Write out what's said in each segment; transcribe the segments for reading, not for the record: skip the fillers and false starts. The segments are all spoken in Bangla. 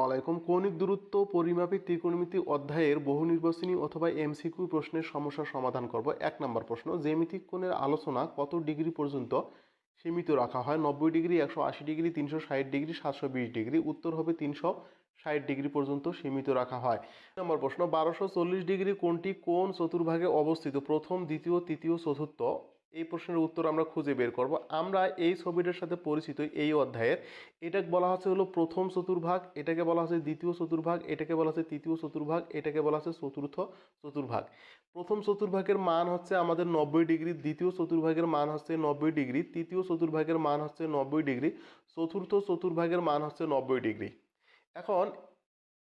আলাইকুম। কৌণিক দূরত্ব পরিমাপী ত্রিকোণমিতি অধ্যায়ের বহুনির্বাচনী অথবা এমসিকিউ প্রশ্নের সমস্যার সমাধান করব। ১ নম্বর প্রশ্ন, জ্যামিতিক কোণের আলোচনা কত ডিগ্রি পর্যন্ত সীমিত রাখা হয়? 90 ডিগ্রি, 180 ডিগ্রি, 360 ডিগ্রি, 720 ডিগ্রি। উত্তর হবে 360 ডিগ্রি পর্যন্ত সীমিত রাখা হয়। ২ নম্বর প্রশ্ন, 1240 ডিগ্রি কোণটি কোন চতুর্ভাগে অবস্থিত? প্রথম, দ্বিতীয়, তৃতীয়, চতুর্থ। এই প্রশ্নের উত্তর আমরা খুঁজে বের করব। আমরা এই ছবিটার সাথে পরিচিত এই অধ্যায়ের। এটাকে বলা হচ্ছে হলো প্রথম চতুর্ভাগ, এটাকে বলা হচ্ছে দ্বিতীয় চতুর্ভাগ, এটাকে বলা হচ্ছে তৃতীয় চতুর্ভাগ, এটাকে বলা হচ্ছে চতুর্থ চতুর্ভাগ। প্রথম চতুর্ভাগের মান হচ্ছে আমাদের 90 ডিগ্রি, দ্বিতীয় চতুর্ভাগের মান হচ্ছে 90 ডিগ্রি, তৃতীয় চতুর্ভাগের মান হচ্ছে 90 ডিগ্রি, চতুর্থ চতুর্ভাগের মান হচ্ছে 90 ডিগ্রি। এখন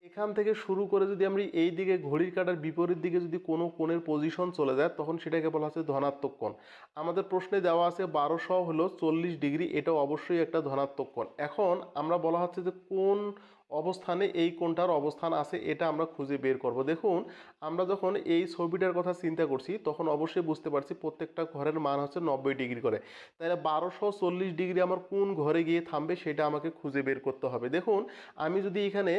এখান থেকে শুরু করে যদি আমরা এই দিকে ঘড়ির কাঁটার বিপরীত দিকে যদি কোনো কোণের পজিশন চলে যায় তখন সেটাকে বলা হচ্ছে ধনাত্মক কোণ। আমাদের প্রশ্নে দেওয়া আছে 1200 হলো 40 ডিগ্রি, এটাও অবশ্যই একটা ধনাত্মক কোণ। এখন আমরা বলা হচ্ছে যে কোন অবস্থানে এই কোণটার অবস্থান আছে এটা আমরা খুঁজে বের করব। দেখুন, আমরা যখন এই ছবিটার কথা চিন্তা করছি তখন অবশ্যই বুঝতে পারছি প্রত্যেকটা ঘরের মান হচ্ছে 90 ডিগ্রি করে। তাহলে 1240 ডিগ্রি আমার কোন ঘরে গিয়ে থামবে সেটা আমাকে খুঁজে বের করতে হবে। দেখুন, আমি যদি এখানে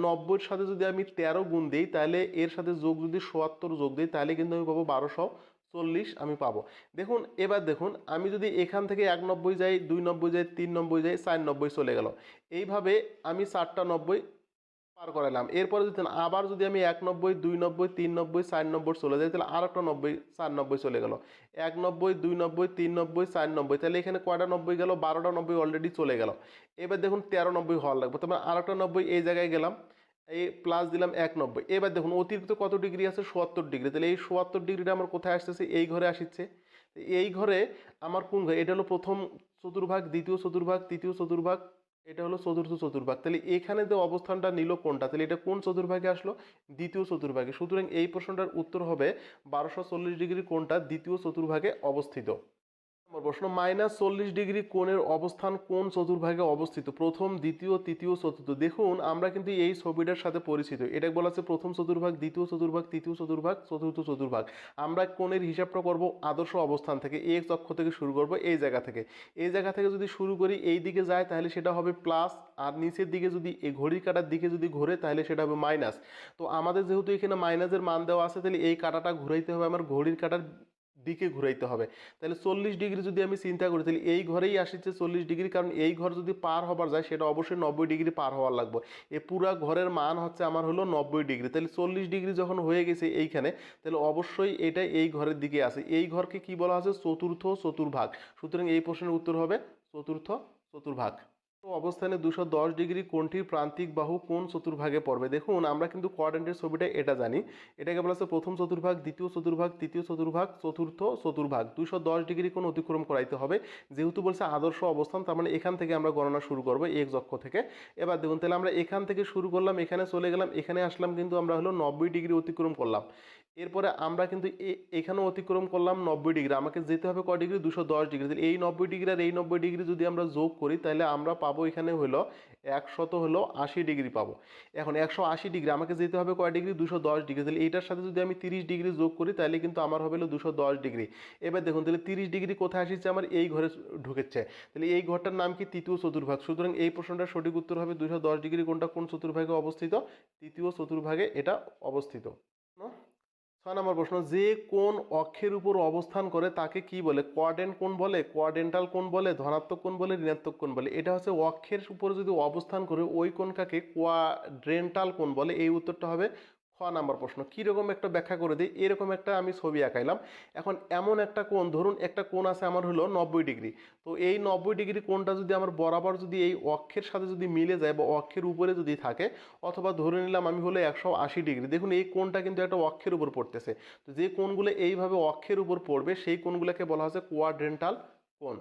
90-এর সাথে যদি আমি 13 গুণ দিই, তাহলে এর সাথে যোগ যদি 77 যোগ দিই তাহলে কিন্তু আমি পাবো 1240 আমি পাবো। দেখুন, এবার দেখুন, আমি যদি এখান থেকে 190 যাই, 290 যাই, 390 যাই, 490 চলে গেল। এইভাবে আমি 4টা 90 পার করালাম। এরপরে যদি আবার যদি আমি 190, 290, 390, 490 চলে যাই তাহলে আর একটা 90, 490 চলে গেল। 190, 290, 390, 490, তাহলে এখানে কয়টা 90 গেল? 12টা 90 অলরেডি চলে গেল। এবার দেখুন 1390 হওয়ার লাগবে, তারপর আর একটা 90 এই জায়গায় গেলাম, এই প্লাস দিলাম 190। এবার দেখুন অতিরিক্ত কত ডিগ্রি আছে? 77 ডিগ্রি। তাহলে এই 77 ডিগ্রিটা আমার কোথায় আসতেছে? এই ঘরে আসছে। এই ঘরে আমার কোন ঘর? এটা হলো প্রথম চতুর্ভাগ, দ্বিতীয় চতুর্ভাগ, তৃতীয় চতুর্ভাগ, এটা হলো চতুর্থ চতুর্ভাগ। তাহলে এখানে যে অবস্থানটা নিল কোনটা? তাহলে এটা কোন চতুর্ভাগে আসলো? দ্বিতীয় চতুর্ভাগে। সুতরাং এই প্রশ্নটার উত্তর হবে 1240 ডিগ্রি কোণটা দ্বিতীয় চতুর্ভাগে অবস্থিত। নম্বর প্রশ্ন, -40 ডিগ্রি কোণের অবস্থান কোন চতুর্ভাগে অবস্থিত? প্রথম, দ্বিতীয়, তৃতীয়, চতুর্থ। দেখুন, আমরা কিন্তু এই ছবিটার সাথে পরিচিত। এটা বলা আছে প্রথম চতুর্ভাগ, দ্বিতীয় চতুর্ভাগ, তৃতীয় চতুর্ভাগ, চতুর্থ চতুর্ভাগ। আমরা কোণের হিসাবটা করব আদর্শ অবস্থান থেকে, এক্স অক্ষ থেকে শুরু করব, এই জায়গা থেকে। এই জায়গা থেকে যদি শুরু করি এই দিকে যায় তাহলে সেটা হবে প্লাস, আর নিচের দিকে যদি এই ঘড়ির কাঁটার দিকে যদি ঘোরে তাহলে সেটা হবে মাইনাস। তো আমাদের যেহেতু এখানে মাইনাসের মান দেওয়া আছে তাহলে এই কাঁটাটা ঘুরাইতে হবে আমার ঘড়ির কাঁটার দিকে ঘুরাইতে হবে। তাহলে 40 ডিগ্রি যদি আমি চিন্তা করি তাহলে এই ঘরেই আসছে 40 ডিগ্রি, কারণ এই ঘর যদি পার হবার যায় সেটা অবশ্যই 90 ডিগ্রি পার হওয়ার লাগবে। এই পুরা ঘরের মান হচ্ছে আমার হলো 90 ডিগ্রি। তাহলে 40 ডিগ্রি যখন হয়ে গেছে এইখানে, তাহলে অবশ্যই এটা এই ঘরের দিকে আছে। এই ঘরকে কি বলা আছে? চতুর্থ চতুর্ভাগ। সুতরাং এই প্রশ্নের উত্তর হবে চতুর্থ চতুর্ভাগ। অবস্থানে 210 ডিগ্রি কোণটির প্রান্তিক বাহু কোন চতুর্ভাগে পড়বে? দেখুন, আমরা কিন্তু কোয়াড্রেন্টের ছবিটা এটা জানি। এটাকে বলা হচ্ছে প্রথম চতুর্ভাগ, দ্বিতীয় চতুর্ভাগ, তৃতীয় চতুর্ভাগ, চতুর্থ চতুর্ভাগ। 210 ডিগ্রি কোণ অতিক্রম করাইতে হবে। যেহেতু বলছে আদর্শ অবস্থান, তার মানে এখান থেকে আমরা গণনা শুরু করবো এক্স অক্ষ থেকে। এবার দেখুন, তাহলে আমরা এখান থেকে শুরু করলাম, এখানে চলে গেলাম, এখানে আসলাম, কিন্তু আমরা হলো 90 ডিগ্রি অতিক্রম করলাম। এরপরে আমরা কিন্তু এখানেও অতিক্রম করলাম 90 ডিগ্রি। আমাকে যেতে হবে কয় ডিগ্রি? 210 ডিগ্রি। তাহলে এই 90 ডিগ্রি আর এই 90 ডিগ্রি যদি আমরা যোগ করি তাহলে আমরা পাবো এখানে হলো 180 ডিগ্রি পাবো। এখন 180 ডিগ্রি আমাকে যেতে হবে কয় ডিগ্রি? 210 ডিগ্রি। তাহলে এইটার সাথে যদি আমি 30 ডিগ্রি যোগ করি তাহলে কিন্তু আমার হবে হলো 210 ডিগ্রি। এবার দেখুন, তাহলে 30 ডিগ্রি কোথায় আসছে? আমার এই ঘরে ঢুকেছে। তাহলে এই ঘরটার নাম কি? তৃতীয় চতুর্ভাগ। সুতরাং এই প্রশ্নটার সঠিক উত্তর হবে 210 ডিগ্রি কোনটা কোন চতুর্ভাগে অবস্থিত? তৃতীয় চতুর্ভাগে এটা অবস্থিত। 6 নম্বর প্রশ্ন, যে কোন অক্ষের উপর অবস্থান করে তাকে কি বলে? কোয়াড্রেন্ট কোণ বলে, কোয়াড্রেন্টাল কোণ বলে, ধনাত্মক কোণ বলে, ঋণাত্মক কোণ বলে। এটা হচ্ছে অক্ষের উপর যদি অবস্থান করে ওই কোণটাকে কোয়াড্রেন্টাল কোণ বলে। এই উত্তরটা হবে খ নাম্বার প্রশ্ন। কীরকম একটা ব্যাখ্যা করে দিই, এরকম একটা আমি ছবি আঁকাইলাম। এখন এমন একটা কোণ, ধরুন একটা কোণ আছে আমার হলো 90 ডিগ্রি। তো এই 90 ডিগ্রি কোণটা যদি আমার বরাবর যদি এই অক্ষের সাথে যদি মিলে যায় বা অক্ষের উপরে যদি থাকে, অথবা ধরে নিলাম আমি হলো 180 ডিগ্রি। দেখুন, এই কোণটা কিন্তু একটা অক্ষের উপর পড়তেছে। তো যে কোণগুলো এইভাবে অক্ষের উপর পড়বে সেই কোণগুলোকে বলা হচ্ছে কোয়াড্রেন্টাল কোণ।